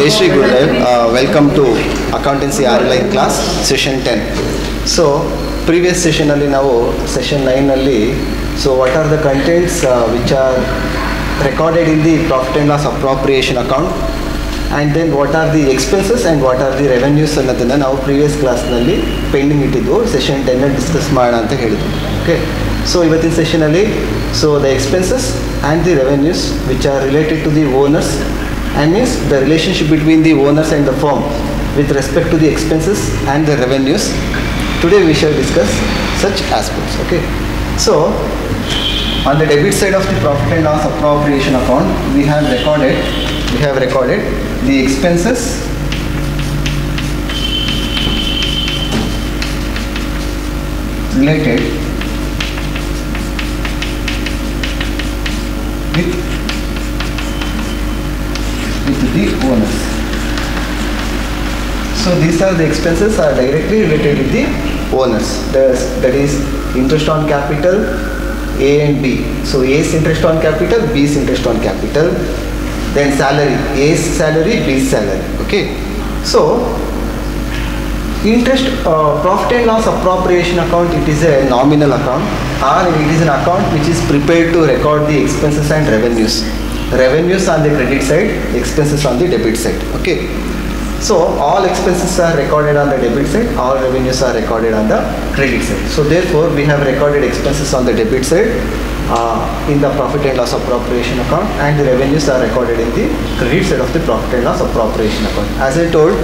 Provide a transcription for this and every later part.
Jai Shri Gurudev, welcome to Accountancy RLI class session 10. So previous session alli ನಾವು session 9 ಅಲ್ಲಿ so what are the contents which are recorded in the profit and loss appropriation account, and then what are the expenses and what are the revenues ಅನ್ನೋದನ್ನ ನಾವು previous class ನಲ್ಲಿ pending ಇಟ್ಟಿದ್ವು session 10 ಅಲ್ಲಿ discuss ಮಾಡೋಣ ಅಂತ ಹೇಳಿದ್ವಿ. Okay, so ಇವತ್ತಿನ session ಅಲ್ಲಿ so the expenses and the revenues which are related to the owners, and means the relationship between the owners and the firm with respect to the expenses and the revenues. Today we shall discuss such aspects. Okay, so on the debit side of the profit and loss appropriation account, we have recorded the expenses related with the owners. So these are the expenses are directly related with the owners. That is interest on capital, A and B. So A's interest on capital, B's interest on capital. Then salary, A's salary, B's salary. Okay. So interest profit and loss appropriation account, it is a nominal account, or it is an account which is prepared to record the expenses and revenues. Revenues on the credit side, expenses on the debit side. Okay, so all expenses are recorded on the debit side, all revenues are recorded on the credit side. So therefore we have recorded expenses on the debit side in the profit and loss appropriation account, and the revenues are recorded in the credit side of the profit and loss appropriation account. As I told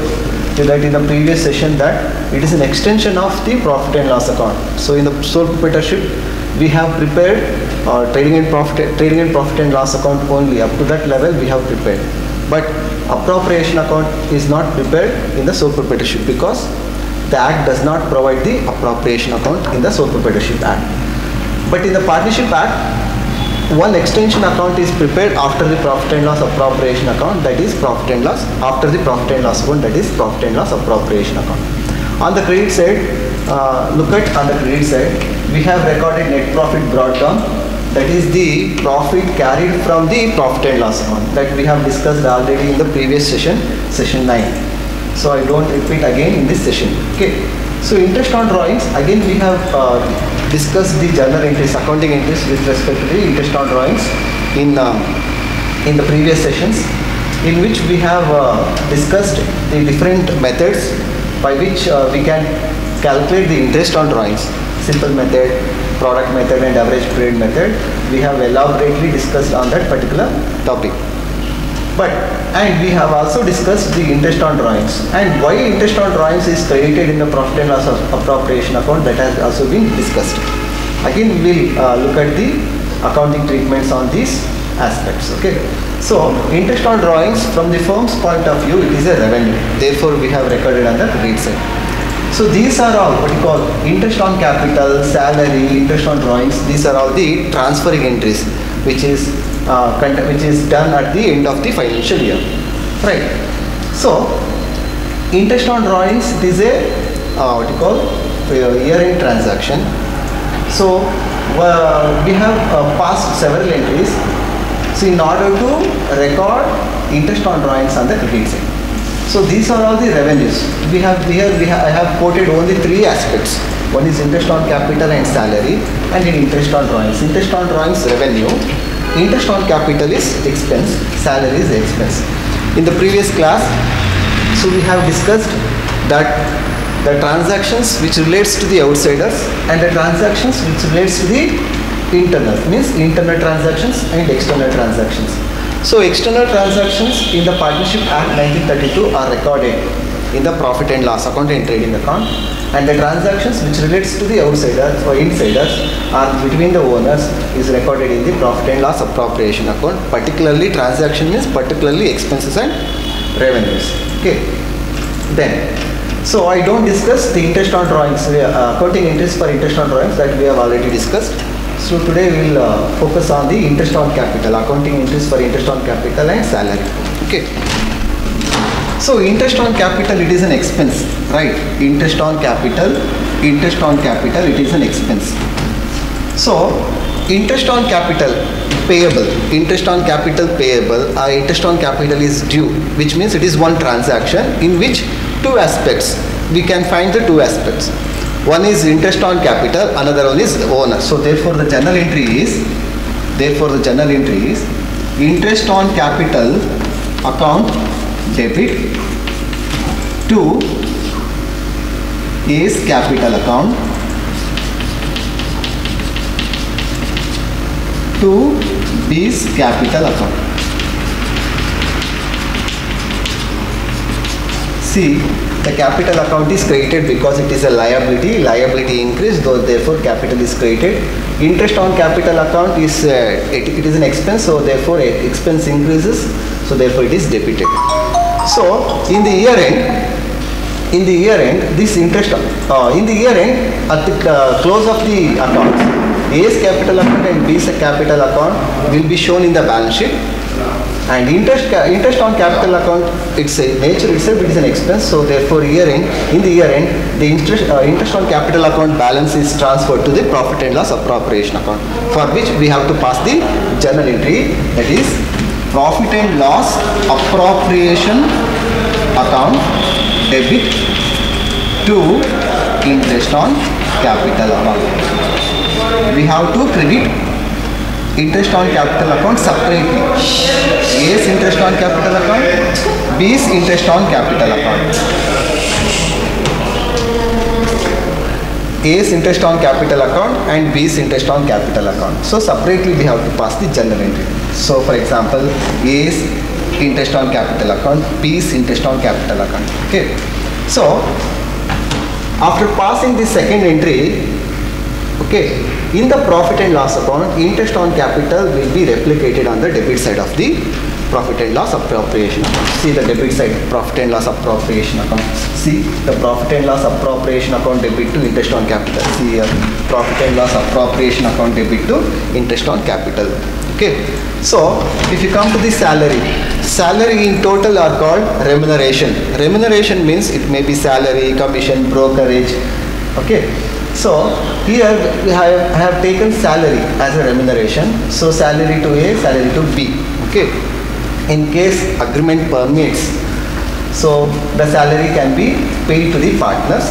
you that in the previous session, that it is an extension of the profit and loss account. So in the sole proprietorship, we have prepared trading and profit and loss account only. Up to that level we have prepared, but appropriation account is not prepared in the sole proprietorship because the act does not provide the appropriation account in the sole proprietorship act. But in the partnership act, one extension account is prepared after the profit and loss appropriation account, that is profit and loss, after the profit and loss account, that is profit and loss appropriation account. On the credit side, look at on the credit side, we have recorded net profit brought down, that is the profit carried from the profit and loss account, that we have discussed already in the previous session, session 9. So I don't repeat again in this session. Okay, so interest on drawings, again we have discussed the journal entries, accounting entries with respect to the interest on drawings in the previous sessions, in which we have discussed the different methods by which we can calculate the interest on drawings. Simple method, product method, and average period method. We have elaborately discussed on that particular topic. And we have also discussed the interest on drawings, and why interest on drawings is credited in the profit and loss appropriation account, that has also been discussed. Again we will look at the accounting treatments on these aspects. Okay, so interest on drawings from the firm's point of view, it is a revenue, therefore we have recorded on the credit side. So these are all what you call interest on capital, salary, interest on drawings. These are all the transferring entries which is done at the end of the financial year, right? So interest on drawings, it is a what you call year-end transaction. So we have passed several entries. So in order to record interest on drawings on the credit side, so these are all the revenues. I have quoted only three aspects. One is interest on capital and salary, and in interest on drawings. Interest on drawings, revenue. Interest on capital is expense. Salary is expense. In the previous class, so we have discussed that the transactions which relates to the outsiders and the transactions which relates to the internal, means internal transactions and external transactions. So external transactions in the Partnership Act 1932 are recorded in the profit and loss account and trading account, and the transactions which relates to the outsiders or insiders are between the owners is recorded in the profit and loss appropriation account. Particularly transaction means particularly expenses and revenues. Okay, then so I don't discuss the interest on drawings, accounting interest for interest on drawings, that we have already discussed. So today we will focus on the interest on capital, accounting interest for interest on capital and salary. Okay, so interest on capital, it is an expense, right? Interest on capital, it is an expense. So interest on capital payable, interest on capital payable, interest on capital is due, which means it is one transaction in which two aspects. We can find the two aspects. One is interest on capital, another one is owner. So therefore the journal entry is, interest on capital account debit to A's capital account to B's capital account. See, the capital account is created because it is a liability increase, though therefore capital is created. Interest on capital account is it is an expense, so therefore expense increases, so therefore it is debited. So in the year end this interest in the year end at the close of the accounts, A's capital account and B's capital account will be shown in the balance sheet. And interest on capital account, its nature itself, it is an expense, so therefore in the year end the interest on capital account balance is transferred to the profit and loss appropriation account, for which we have to pass the journal entry, that is profit and loss appropriation account debit to interest on capital account. We have to credit interest on capital account separately. A's interest on capital account, B's interest on capital account. A's interest on capital account and B's interest on capital account. So separately we have to pass the journal entry. So for example, A's interest on capital account, B's interest on capital account. Okay. So after passing the second entry, okay, in the profit and loss account, interest on capital will be replicated on the debit side of the profit and loss appropriation account. See the debit side, profit and loss appropriation account. See the profit and loss appropriation account debit to interest on capital. See here, profit and loss appropriation account debit to interest on capital. Okay. So if you come to the salary in total are called remuneration. Remuneration means it may be salary, commission, brokerage. Okay. So here I have taken salary as a remuneration. So salary to A, salary to B. Okay. In case agreement permits, so the salary can be paid to the partners.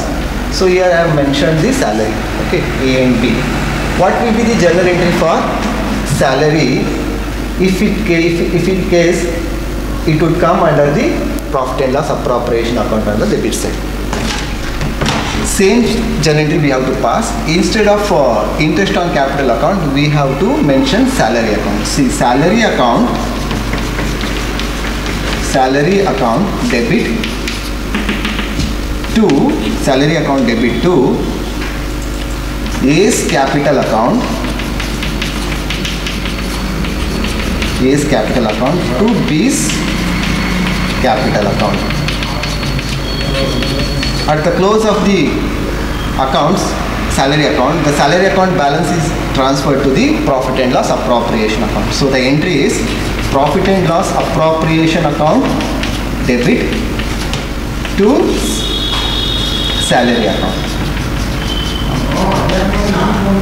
So here I have mentioned the salary. Okay, A and B. What will be the journal entry for salary? If in case it would come under the profit and loss appropriation account on the debit side. Same journal entry we have to pass. Instead of interest on capital account, we have to mention salary account. See, salary account debit to A's capital account to B's capital account. At the close of the accounts, salary account, the salary account balance is transferred to the profit and loss appropriation account. So the entry is profit and loss appropriation account debit to salary account.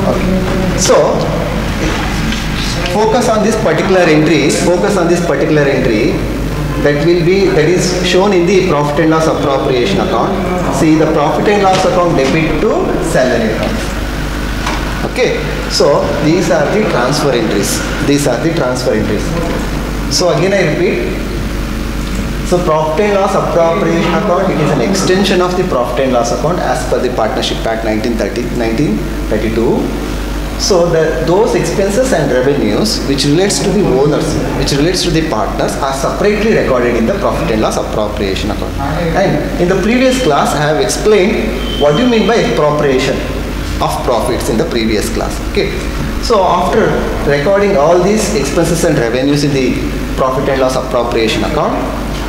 Okay. So focus on this particular entry. That is shown in the profit and loss appropriation account. See the profit and loss account debit to salary account. Okay, so these are the transfer entries. So again I repeat. So profit and loss appropriation account, it is an extension of the profit and loss account as per the Partnership Act 1932. So those expenses and revenues which relates to the owners, which relates to the partners, are separately recorded in the profit and loss appropriation account. And in the previous class I have explained what do you mean by appropriation of profits in the previous class. Okay. So after recording all these expenses and revenues in the profit and loss appropriation account,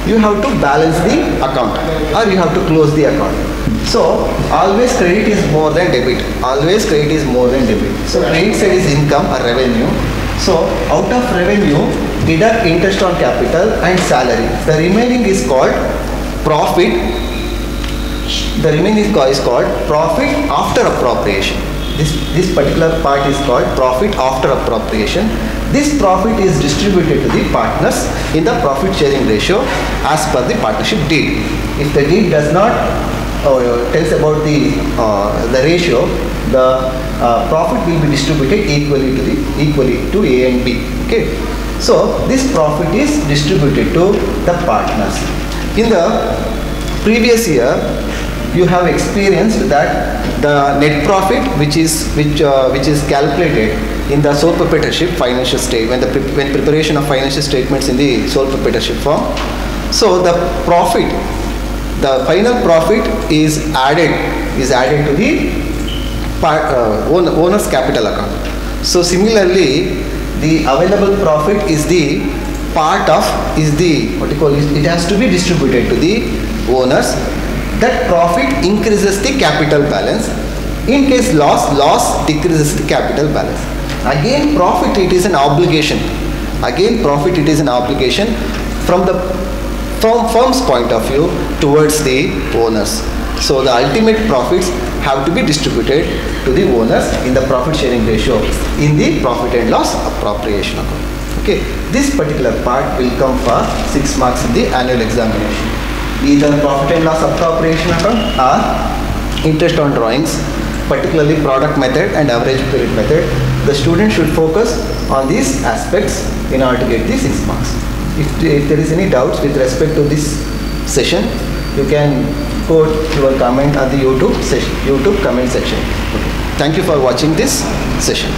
you have to balance the account or you have to close the account. So always credit is more than debit. So credit side is income or revenue. So out of revenue, deduct interest on capital and salary. The remaining is called profit. The remaining is called profit after appropriation. This particular part is called profit after appropriation. This profit is distributed to the partners in the profit sharing ratio as per the partnership deed. If the deed does not tells about the ratio, the profit will be distributed equally to A and B. Okay. So this profit is distributed to the partners. In the previous year, you have experienced that the net profit which is calculated in the sole proprietorship financial statement, when preparation of financial statements in the sole proprietorship form. So the profit, the final profit is added to the owner's capital account. So similarly, the available profit is the part of it has to be distributed to the owners. That profit increases the capital balance. In case loss decreases the capital balance. Again, profit, it is an obligation. From the firm's point of view towards the owners. So the ultimate profits have to be distributed to the owners in the profit sharing ratio in the profit and loss appropriation account. Okay, this particular part will come for 6 marks in the annual examination. Either profit and loss appropriation account or interest on drawings, particularly product method and average period method. The student should focus on these aspects in order to get the 6 marks. If there is any doubts with respect to this session, you can quote your comment on the YouTube comment section. Okay. Thank you for watching this session.